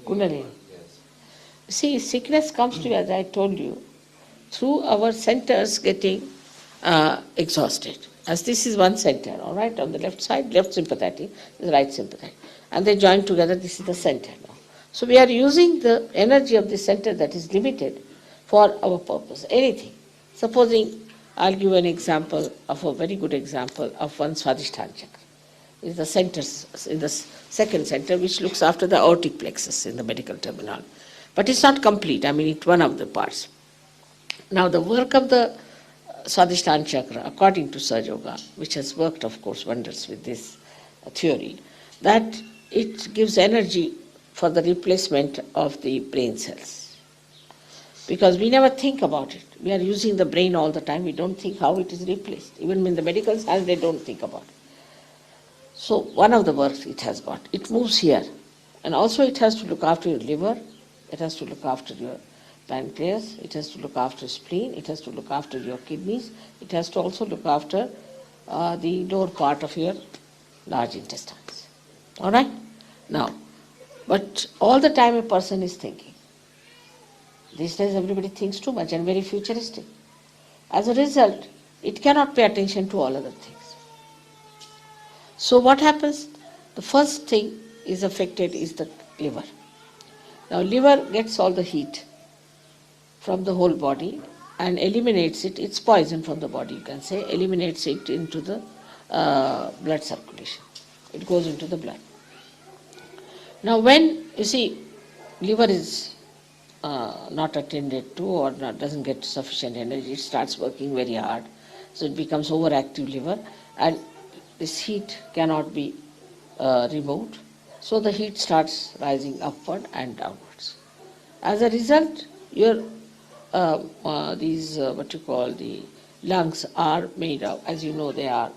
Kundalini. See, sickness comes to you, as I told you, through our centers getting exhausted. As this is one center, all right, on the left side, left sympathetic, the right sympathetic. And they join together, this is the center now. So we are using the energy of the center that is limited for our purpose, anything. Supposing, I'll give an example of a very good example of one Swadhishthan chakra. Is the center, in the second center, which looks after the aortic plexus in the medical terminology. But it's not complete, I mean, it's one of the parts. Now, the work of the Swadhisthana chakra, according to Sahaja Yoga, which has worked, of course, wonders with this theory, that it gives energy for the replacement of the brain cells. Because we never think about it. We are using the brain all the time. We don't think how it is replaced. Even in the medical science, they don't think about it. So one of the works it has got. It moves here. And also it has to look after your liver. It has to look after your pancreas. It has to look after spleen. It has to look after your kidneys. It has to also look after the lower part of your large intestines. All right? Now, but all the time a person is thinking. These days everybody thinks too much and very futuristic. As a result, it cannot pay attention to all other things. So what happens? The first thing is affected is the liver. Now liver gets all the heat from the whole body and eliminates it. It's poison from the body, you can say, eliminates it into the blood circulation. It goes into the blood. Now when, you see, liver is not attended to or doesn't get sufficient energy, it starts working very hard. So it becomes overactive liver and this heat cannot be removed. So the heat starts rising upward and downwards. As a result, your what you call the lungs are made of, as you know, they are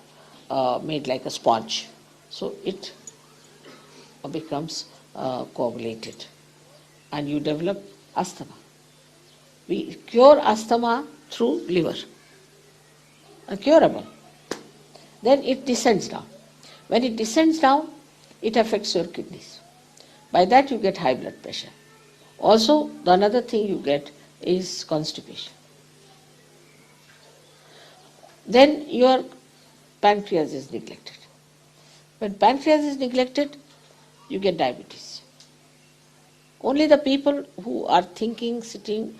made like a sponge. So it becomes coagulated and you develop asthma. We cure asthma through liver. Curable. Then it descends down. When it descends down, it affects your kidneys. By that you get high blood pressure. Also, the another thing you get is constipation. Then your pancreas is neglected. When pancreas is neglected, you get diabetes. Only the people who are thinking, sitting,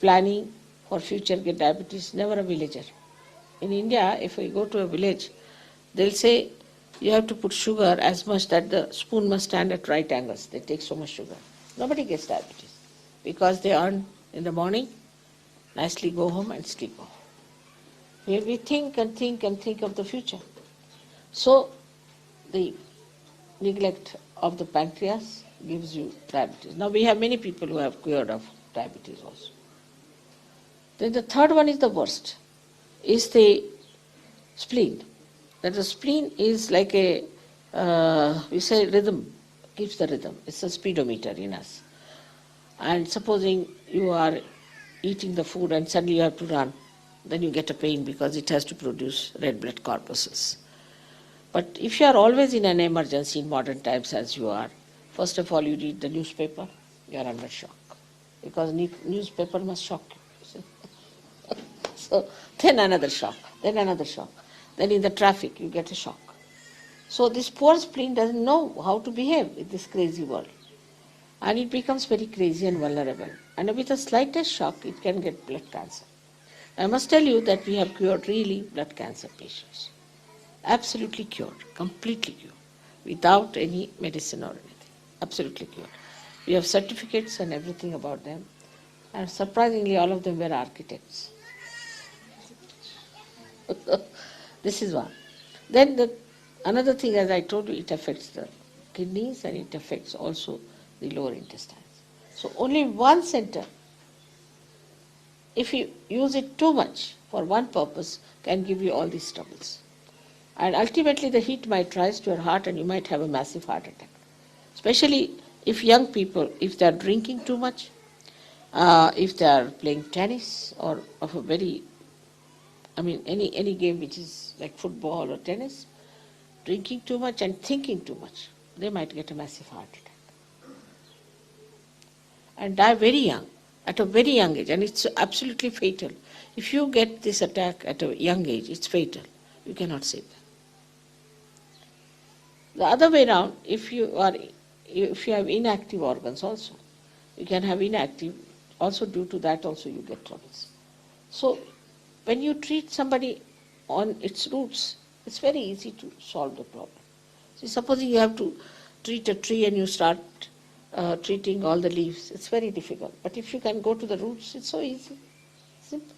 planning for future get diabetes, never a villager. In India, if we go to a village, they'll say you have to put sugar as much that the spoon must stand at right angles. They take so much sugar. Nobody gets diabetes because they earn in the morning, nicely go home and sleep off. We think and think and think of the future. So the neglect of the pancreas gives you diabetes. Now we have many people who have cured of diabetes also. Then the third one is the worst, is the spleen. That the spleen is like a, we say rhythm, keeps the rhythm. It's a speedometer in us. And supposing you are eating the food and suddenly you have to run, then you get a pain because it has to produce red blood corpuscles. But if you are always in an emergency in modern times as you are, first of all you read the newspaper, you are under shock. Because newspaper must shock you. So then another shock, then another shock. Then in the traffic you get a shock. So this poor spleen doesn't know how to behave in this crazy world. And it becomes very crazy and vulnerable. And with the slightest shock it can get blood cancer. I must tell you that we have cured really blood cancer patients. Absolutely cured, completely cured, without any medicine or anything. Absolutely cured. We have certificates and everything about them. And surprisingly all of them were architects. This is one. Then another thing, as I told you, it affects the kidneys and it affects also the lower intestines. So only one center, if you use it too much for one purpose, can give you all these troubles. And ultimately the heat might rise to your heart and you might have a massive heart attack. Especially if young people, if they are drinking too much, if they are playing tennis or of a very, any game which is like football or tennis, drinking too much and thinking too much, they might get a massive heart attack. and die very young, at a very young age, and it's absolutely fatal. If you get this attack at a young age, it's fatal. You cannot save them. The other way around, if you have inactive organs also, you can have inactive, also due to that also you get troubles. So when you treat somebody on its roots, it's very easy to solve the problem. See, supposing you have to treat a tree and you start treating all the leaves, it's very difficult. But if you can go to the roots, it's so easy, simple.